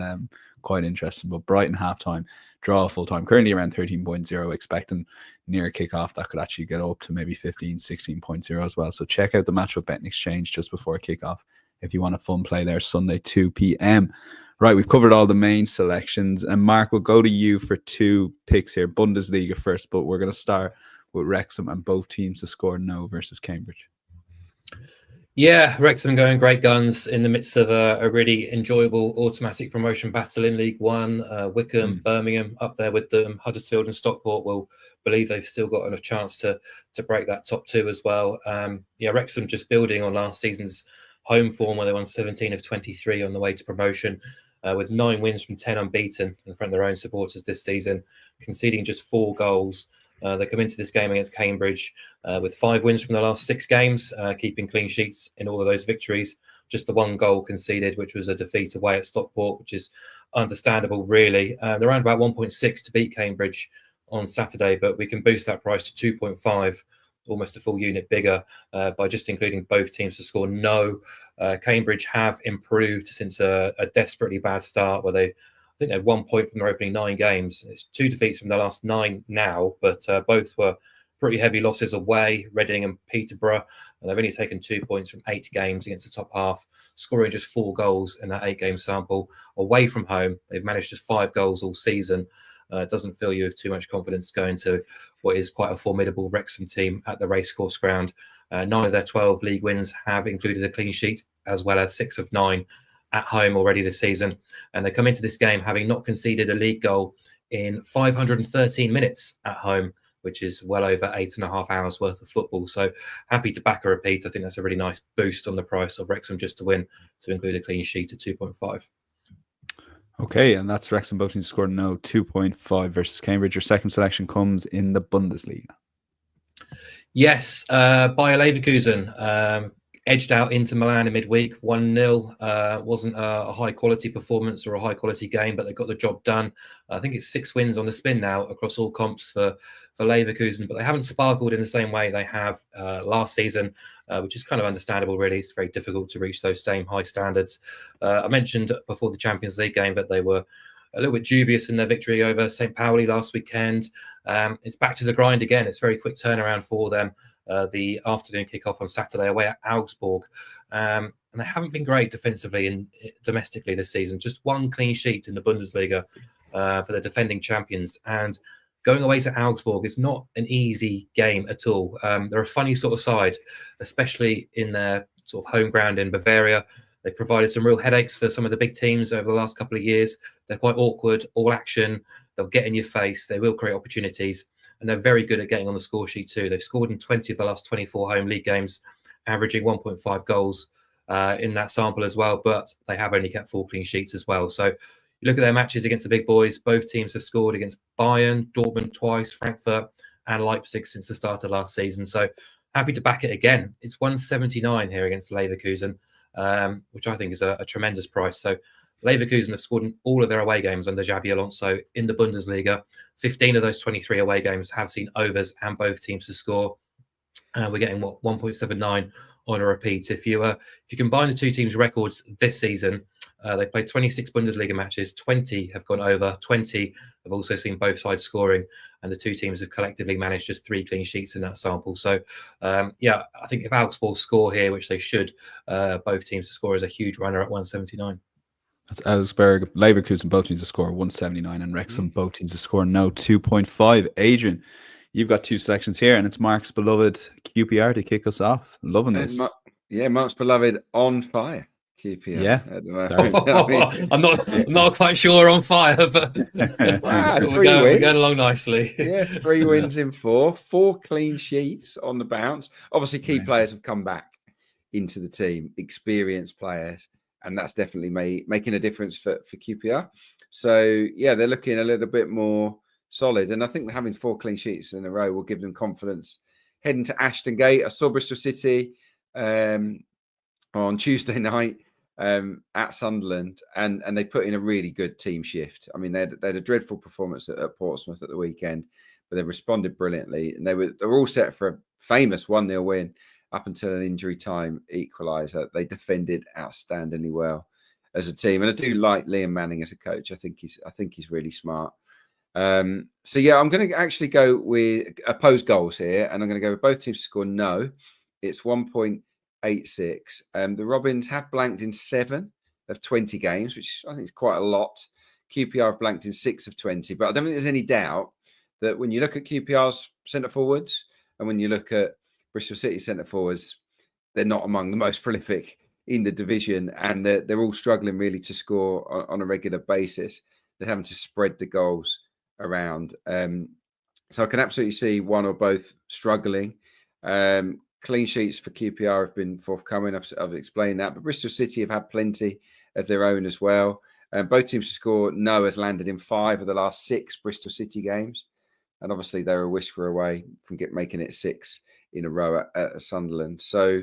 quite interesting. But Brighton halftime, Draw full time, currently around 13.0, expecting near kickoff that could actually get up to maybe 15, 16.0 as well. So check out the match with Bet and Exchange just before kickoff if you want a fun play there, Sunday 2 p.m. Right, we've covered all the main selections. And Mark, we'll go to you for 2 picks here. Bundesliga first, but we're going to start with Wrexham and both teams to score no versus Cambridge. Yeah, Wrexham going great guns in the midst of a really enjoyable automatic promotion battle in League One. Wickham, Birmingham up there with them. Huddersfield and Stockport will believe they've still got enough chance to break that top 2 as well. Yeah, Wrexham just building on last season's home form where they won 17 of 23 on the way to promotion, with 9 wins from 10 unbeaten in front of their own supporters this season, conceding just 4 goals. They come into this game against Cambridge with 5 wins from the last 6 games, keeping clean sheets in all of those victories. Just the 1 goal conceded, which was a defeat away at Stockport, which is understandable, really. They're around about 1.6 to beat Cambridge on Saturday, but we can boost that price to 2.5, almost a full unit bigger, by just including both teams to score no. Cambridge have improved since a desperately bad start where I think they had 1 point from their opening 9 games. It's 2 defeats from their last 9 now, but both were pretty heavy losses away, Reading and Peterborough. And they've only taken 2 points from 8 games against the top half, scoring just 4 goals in that 8-game sample. Away from home, they've managed just 5 goals all season. It doesn't fill you with too much confidence going to what is quite a formidable Wrexham team at the Racecourse Ground. 9 of their 12 league wins have included a clean sheet, as well as 6 of 9 at home already this season. And they come into this game having not conceded a league goal in 513 minutes at home, which is well over 8.5 hours worth of football. So happy to back a repeat. I think that's a really nice boost on the price of Wrexham just to win, to include a clean sheet at 2.5. Okay, and that's Wrexham both teams scored no, 2.5 versus Cambridge. Your second selection comes in the Bundesliga. Yes, Bayer Leverkusen edged out into Milan in midweek, 1-0. Wasn't a high-quality performance or a high-quality game, but they got the job done. I think it's 6 wins on the spin now across all comps for Leverkusen, but they haven't sparkled in the same way they have last season, which is kind of understandable, really. It's very difficult to reach those same high standards. I mentioned before the Champions League game that they were a little bit dubious in their victory over St. Pauli last weekend. It's back to the grind again. It's a very quick turnaround for them. The afternoon kickoff on Saturday away at Augsburg. And they haven't been great defensively and domestically this season. Just 1 clean sheet in the Bundesliga for the defending champions. And going away to Augsburg is not an easy game at all. They're a funny sort of side, especially in their sort of home ground in Bavaria. They've provided some real headaches for some of the big teams over the last couple of years. They're quite awkward, all action. They'll get in your face. They will create opportunities. And they're very good at getting on the score sheet too. They've scored in 20 of the last 24 home league games, averaging 1.5 goals in that sample as well. But they have only kept 4 clean sheets as well. So you look at their matches against the big boys. Both teams have scored against Bayern, Dortmund twice, Frankfurt, and Leipzig since the start of last season. So happy to back it again. It's 179 here against Leverkusen, which I think is a tremendous price. So Leverkusen have scored in all of their away games under Xabi Alonso in the Bundesliga. 15 of those 23 away games have seen overs and both teams to score. We're getting 1.79 on a repeat. If you combine the two teams' records this season, they've played 26 Bundesliga matches, 20 have gone over, 20 have also seen both sides scoring, and the two teams have collectively managed just 3 clean sheets in that sample. So, I think if Augsburg score here, which they should, both teams to score is a huge runner at 179. That's Augsburg, Leverkusen, both teams to score 179, and Wrexham, both teams to score no 2.5. Adrian, you've got 2 selections here, and it's Mark's beloved QPR to kick us off. Loving this. Mark's beloved on fire. QPR. Yeah. I'm not quite sure on fire, but we're going along nicely. Yeah, 3 wins in 4 clean sheets on the bounce. Obviously, key players have come back into the team, experienced players, and that's definitely making a difference for QPR. So, yeah, they're looking a little bit more solid, and I think having 4 clean sheets in a row will give them confidence heading to Aston Gate. I saw Bristol City on Tuesday night at Sunderland, and they put in a really good team shift. I mean, they had a dreadful performance at Portsmouth at the weekend, but they responded brilliantly, and they were all set for a famous 1-0 win up until an injury time equaliser. They defended outstandingly well as a team, and I do like Liam Manning as a coach. I think he's really smart. So yeah, I'm going to actually go with opposed goals here, and I'm going to go with both teams to score no. It's 1.86. The Robins have blanked in 7 of 20 games, which I think is quite a lot. QPR have blanked in 6 of 20, but I don't think there's any doubt that when you look at QPR's centre forwards and when you look at Bristol City centre forwards, they're not among the most prolific in the division, and they're all struggling really to score on a regular basis. They're having to spread the goals around. So I can absolutely see one or both struggling. Clean sheets for QPR have been forthcoming. I've explained that, but Bristol City have had plenty of their own as well. Both teams to score no has landed in 5 of the last 6 Bristol City games, and obviously they're a whisker away from making it 6 in a row at Sunderland. So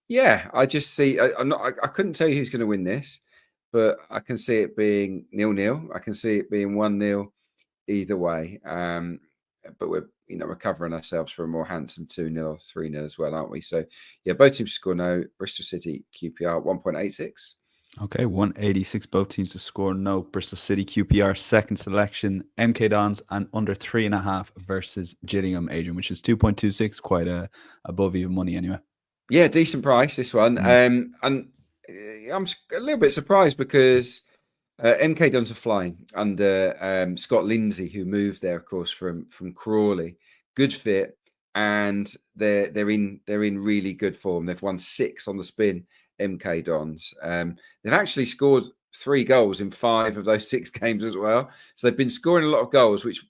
yeah, I just see. I couldn't tell you who's going to win this, but I can see it being 0-0. I can see it being 1-0 either way. But we're recovering ourselves for a more handsome 2-0 or 3-0 as well, aren't we? So yeah, both teams score no. Bristol City QPR 1.86. Okay, 186. Both teams to score no. Bristol City QPR second selection. MK Dons and under 3.5 versus Gillingham, Adrian, which is 2.26, quite above even money anyway. Yeah, decent price this one. And I'm a little bit surprised because MK Dons are flying under Scott Lindsay, who moved there, of course, from Crawley. Good fit, and they're in really good form. They've won 6 on the spin. MK Dons. They've actually scored 3 goals in 5 of those 6 games as well. So they've been scoring a lot of goals, which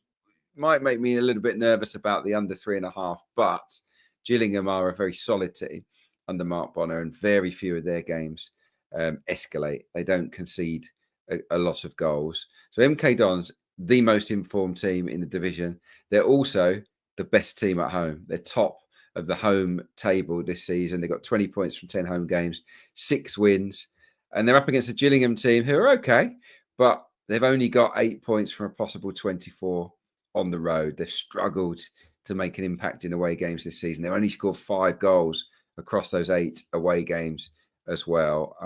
might make me a little bit nervous about the under 3.5. But Gillingham are a very solid team under Mark Bonner, and very few of their games escalate. They don't concede a lot of goals. So MK Dons, the most informed team in the division. They're also the best team at home. They're top of the home table this season. They've got 20 points from 10 home games, 6 wins, and they're up against a Gillingham team who are okay, but they've only got 8 points from a possible 24 on the road. They've struggled to make an impact in away games this season. They've only scored 5 goals across those 8 away games as well.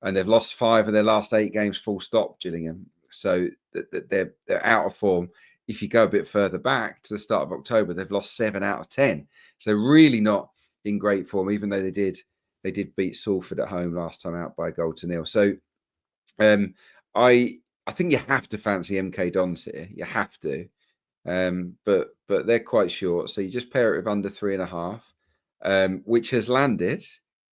And they've lost 5 of their last 8 games full stop, Gillingham. So they're out of form. If you go a bit further back to the start of October, they've lost 7 out of 10. So they're really not in great form, even though they did beat Salford at home last time out by a 1-0. So I think you have to fancy MK Dons here. You have to. But they're quite short. So you just pair it with under 3.5, which has landed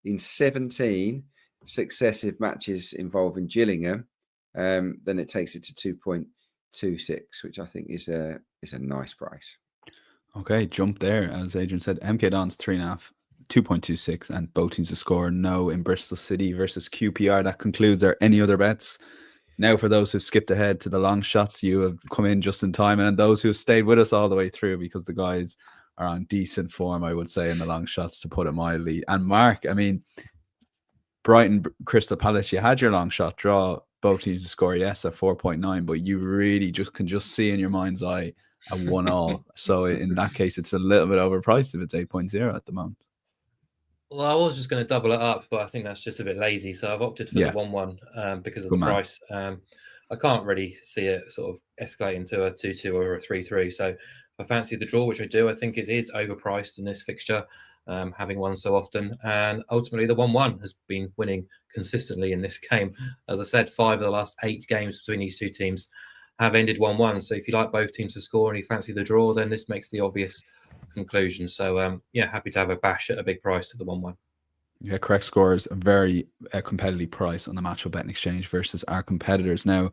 in 17 successive matches involving Gillingham. Then it takes it to 2.26, which I think is a nice price. Okay, jump there. As Adrian said, MK Dons 3.5, 2.26, and both teams to score no in Bristol City versus QPR. That concludes our any other bets. Now, for those who've skipped ahead to the long shots, you have come in just in time, and those who have stayed with us all the way through, because the guys are on decent form, I would say, in the long shots, to put it mildly. And Mark, I mean, Brighton, Crystal Palace, you had your long shot draw, both teams to score, yes, at 4.9, but you really can just see in your mind's eye a 1-1. So in that case, it's a little bit overpriced if it's 8.0 at the moment. Well, I was just going to double it up, but I think that's just a bit lazy. So I've opted for the 1-1 because of the price. I can't really see it sort of escalating to a 2-2 or a 3-3. So I fancy the draw, which I do. I think it is overpriced in this fixture, having won so often. And ultimately, the 1-1 has been winning consistently in this game. As I said, 5 of the last 8 games between these two teams have ended 1-1. So if you like both teams to score and you fancy the draw, then this makes the obvious conclusion. So yeah, happy to have a bash at a big price to the 1-1. Yeah, correct scores, very competitively priced on the Match Betting Exchange versus our competitors. Now,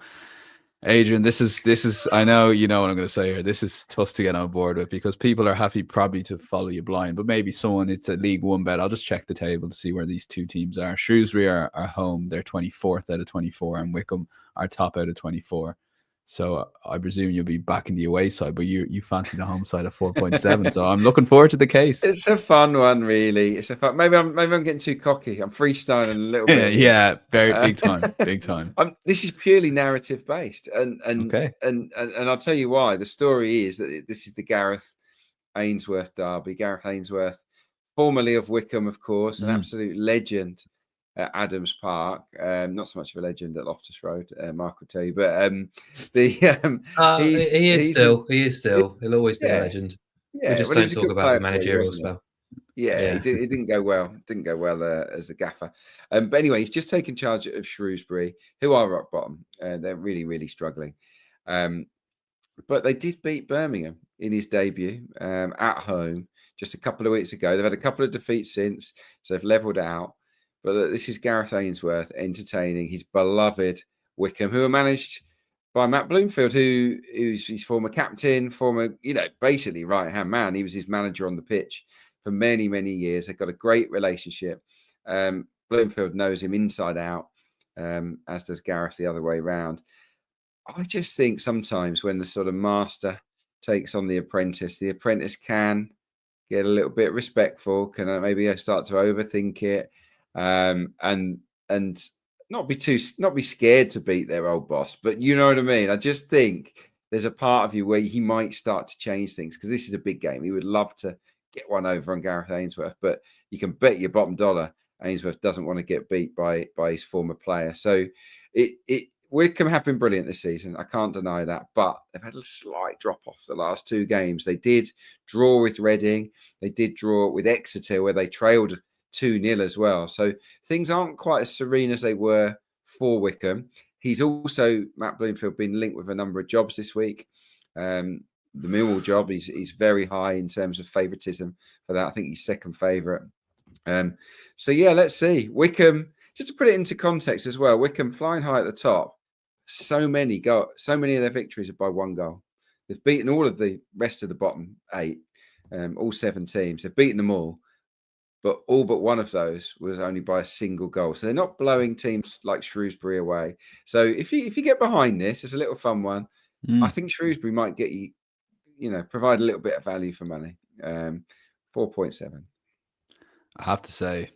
Adrian, this is I know you know what I'm going to say here. This is tough to get on board with because people are happy probably to follow you blind, but maybe someone, it's a League One bet. I'll just check the table to see where these two teams are. Shrewsbury are home, they're 24th out of 24, and Wickham are top out of 24. So I presume you'll be back in the away side, but you fancy the home side of 4.7. So I'm looking forward to the case. It's a fun one, really. It's a fun. Maybe I'm getting too cocky. I'm freestyling a little bit. Yeah, very big time, big time. This is purely narrative based, and okay. and I'll tell you why. The story is that this is the Gareth Ainsworth derby. Gareth Ainsworth, formerly of Wickham, of course, an absolute legend at Adams Park, not so much of a legend at Loftus Road, Mark will tell you, but he is still. He'll always be a legend. Yeah, we just don't talk about the managerial spell. Yeah, it didn't go well. Didn't go well as the gaffer. But anyway, he's just taken charge of Shrewsbury, who are rock bottom. They're really, really struggling. But they did beat Birmingham in his debut at home just a couple of weeks ago. They've had a couple of defeats since, so they've levelled out. But this is Gareth Ainsworth entertaining his beloved Wickham, who are managed by Matt Bloomfield, who's his former captain, basically right-hand man. He was his manager on the pitch for many, many years. They've got a great relationship. Bloomfield knows him inside out, as does Gareth the other way around. I just think sometimes when the sort of master takes on the apprentice can get a little bit respectful, can maybe start to overthink it. And not be scared to beat their old boss, but you know what I mean. I just think there's a part of you where he might start to change things because this is a big game. He would love to get one over on Gareth Ainsworth, but you can bet your bottom dollar Ainsworth doesn't want to get beat by his former player. So Wickham have been brilliant this season. I can't deny that, but they've had a slight drop off the last 2 games. They did draw with Reading. They did draw with Exeter, where they trailed 2-0 as well. So things aren't quite as serene as they were for Wickham. He's also, Matt Bloomfield, been linked with a number of jobs this week. The Millwall job, he's very high in terms of favouritism for that. I think he's second favourite. So yeah, let's see. Wickham, just to put it into context as well, Wickham flying high at the top. So many of their victories are by 1 goal. They've beaten all of the rest of the bottom 8, all 7 teams. They've beaten them all. But all but one of those was only by a single goal. So they're not blowing teams like Shrewsbury away. So if you get behind this, it's a little fun one. I think Shrewsbury might get you, provide a little bit of value for money. 4.7. I have to say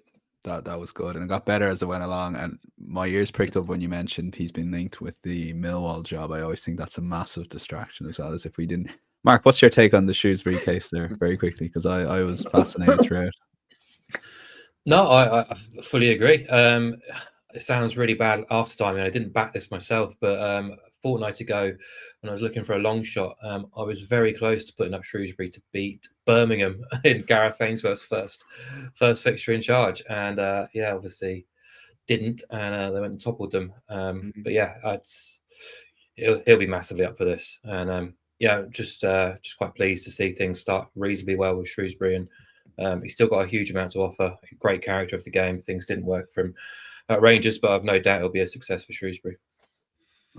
that was good. And it got better as it went along. And my ears pricked up when you mentioned he's been linked with the Millwall job. I always think that's a massive distraction as well, as if we didn't. Mark, what's your take on the Shrewsbury case there very quickly? Because I was fascinated throughout. No, I fully agree. It sounds really bad after time, and I didn't back this myself, but a fortnight ago, when I was looking for a long shot, I was very close to putting up Shrewsbury to beat Birmingham in Gareth Ainsworth's first fixture in charge, and obviously didn't, and they went and toppled them. But yeah, he'll be massively up for this, and just quite pleased to see things start reasonably well with Shrewsbury, and he's still got a huge amount to offer. Great character of the game. Things didn't work for him at Rangers, but I've no doubt it'll be a success for Shrewsbury.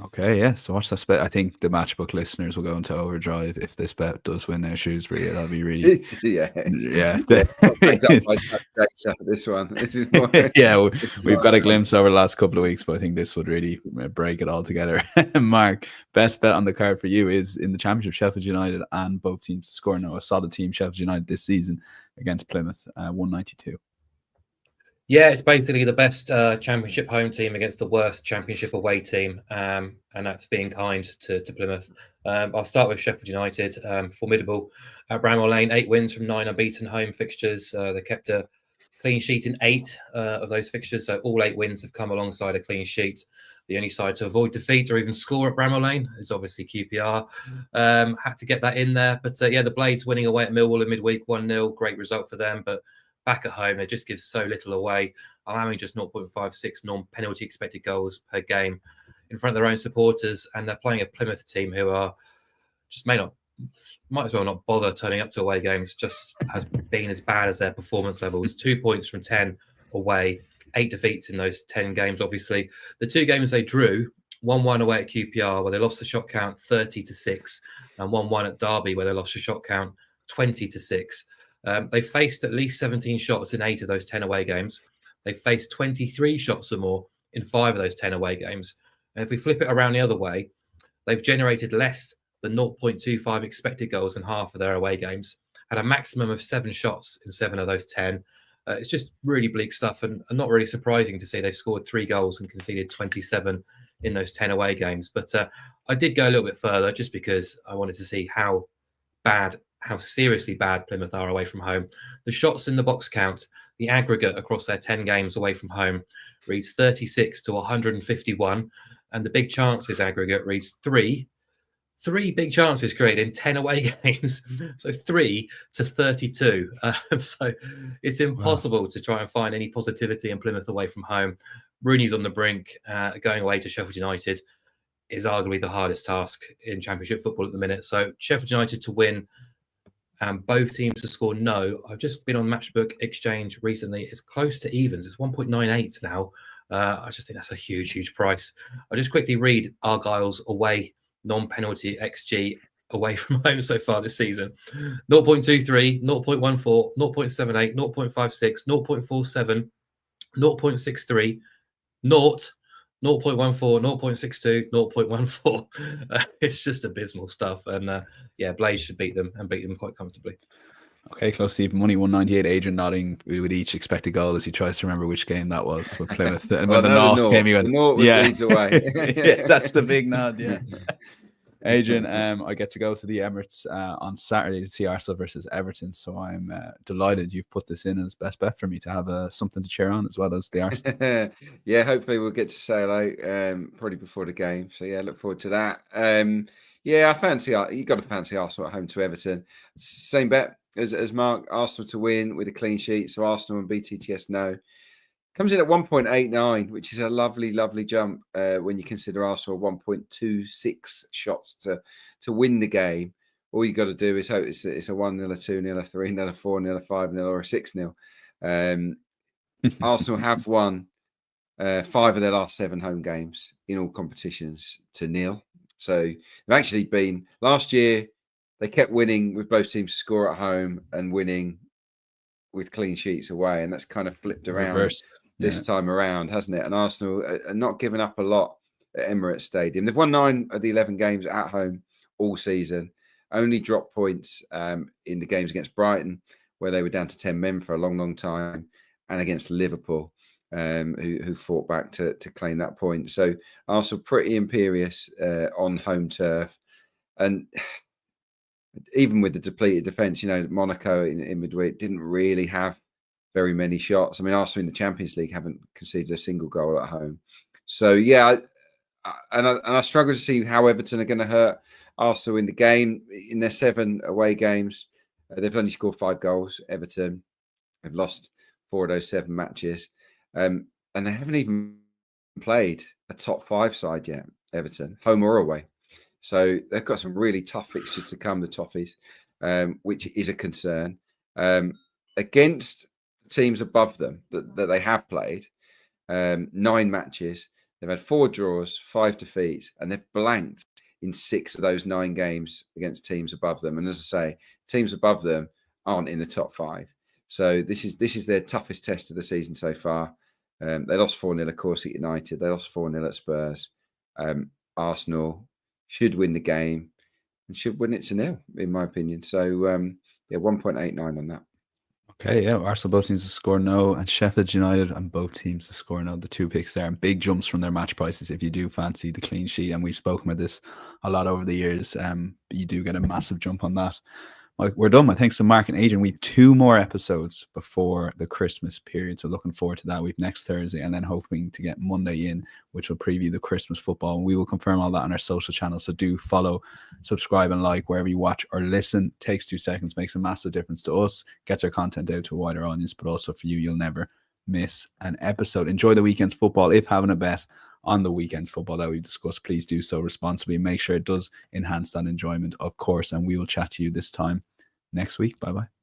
Okay, yeah. So watch that bet. I think the matchbook listeners will go into overdrive if this bet does win now. Shrewsbury, that'll be really, Yeah. yeah. Backed up by data, this one. This is more, Yeah, we've got a glimpse over the last couple of weeks, but I think this would really break it all together. Mark, best bet on the card for you is in the Championship, Sheffield United, and both teams scoring a solid team, Sheffield United this season against Plymouth, 192. Yeah, it's basically the best Championship home team against the worst Championship away team, and that's being kind to Plymouth. I'll start with Sheffield United, formidable at Bramall Lane, 8 wins from 9 unbeaten home fixtures. They kept a clean sheet in 8 of those fixtures, so all 8 wins have come alongside a clean sheet. The only side to avoid defeat or even score at Bramall Lane is obviously QPR. Had to get that in there, but yeah, the Blades winning away at Millwall in midweek, 1-0, great result for them, but back at home, they just give so little away, allowing just 0.56 non-penalty expected goals per game in front of their own supporters. And they're playing a Plymouth team who are just might as well not bother turning up to away games, just has been as bad as their performance levels. 2 points from 10 away, 8 defeats in those 10 games, obviously. The 2 games they drew, 1-1 away at QPR, where they lost the shot count 30-6, and 1-1 at Derby, where they lost the shot count 20-6. They faced at least 17 shots in 8 of those 10 away games. They faced 23 shots or more in 5 of those 10 away games. And if we flip it around the other way, they've generated less than 0.25 expected goals in half of their away games, had a maximum of 7 shots in 7 of those 10. It's just really bleak stuff, and not really surprising to see they've scored 3 goals and conceded 27 in those 10 away games. But I did go a little bit further just because I wanted to see how seriously bad Plymouth are away from home. The shots in the box count, the aggregate across their 10 games away from home reads 36 to 151, and the big chances aggregate reads 3 big chances created in 10 away games, so 3 to 32. So it's impossible to try and find any positivity in Plymouth away from home. Rooney's on the brink. Going away to Sheffield United is arguably the hardest task in Championship football at the minute. So Sheffield United to win and both teams to score no. I've just been on Matchbook Exchange recently. It's close to evens. It's 1.98 now. I just think that's a huge price. I'll just quickly read Argyle's away non-penalty XG away from home so far this season. 0.23, 0.14, 0.78, 0.56, 0.47, 0.63, 0.14, 0.62, 0.14. It's just abysmal stuff. And yeah, Blaze should beat them and beat them quite comfortably. Okay, close to even money, 198. Adrian nodding with each expected goal as he tries to remember which game that was with Plymouth. And when the North came, he went, the North was Leeds away. Yeah, that's the big nod, yeah. Adrian, I get to go to the Emirates on Saturday to see Arsenal versus Everton, so I'm delighted you've put this in as best bet for me to have something to cheer on as well as the Arsenal. Yeah, hopefully we'll get to say hello probably before the game. So yeah, look forward to that. Yeah, I fancy you got to fancy Arsenal at home to Everton. Same bet as Mark. Arsenal to win with a clean sheet. So Arsenal and BTTS no. Comes in at 1.89, which is a lovely jump when you consider Arsenal 1.26 shots to win the game. All you got to do is hope it's a 1-0, a 2-0, a 3-0, a 4-0, a 5-0, or a 6-0. Arsenal have won 5 of their last 7 home games in all competitions to 0. So they've actually been, last year, they kept winning with both teams to score at home and winning with clean sheets away. And that's kind of flipped around this time around, hasn't it? And Arsenal are not giving up a lot at Emirates Stadium. They've won 9 of the 11 games at home all season, only dropped points in the games against Brighton, where they were down to 10 men for a long time, and against Liverpool, who fought back to claim that point. So Arsenal pretty imperious on home turf. And even with the depleted defence, Monaco in midweek didn't really have very many shots. I mean, Arsenal in the Champions League haven't conceded a single goal at home. So yeah, I struggle to see how Everton are going to hurt Arsenal in the game. In their 7 away games, they've only scored 5 goals. Everton have lost 4 of those 7 matches, and they haven't even played a top 5 side yet. Everton, home or away. So they've got some really tough fixtures to come, the Toffees, which is a concern. Against teams above them that they have played, 9 matches, They've had 4 draws, 5 defeats, and they've blanked in 6 of those 9 games against teams above them. And as I say, teams above them aren't in the top 5. So this is their toughest test of the season so far. They lost 4-0 of course at United. They lost 4-0 at Spurs. Arsenal should win the game and should win it to 0, in my opinion. So, 1.89 on that. Okay, yeah, Arsenal both teams to score no, and Sheffield United and both teams to score no. The 2 picks there, and big jumps from their match prices if you do fancy the clean sheet. And we've spoken about this a lot over the years. You do get a massive jump on that. We're done. Thanks to Mark and Adrian. We have 2 more episodes before the Christmas period, so looking forward to that. We've next Thursday, and then hoping to get Monday in, which will preview the Christmas football. And we will confirm all that on our social channels. So do follow, subscribe, and like wherever you watch or listen. Takes 2 seconds, makes a massive difference to us, gets our content out to a wider audience, but also for you. You'll never miss an episode. Enjoy the weekend's football. If having a bet on the weekend's football that we discussed, please do so responsibly. Make sure it does enhance that enjoyment, of course. And we will chat to you this time next week. Bye bye.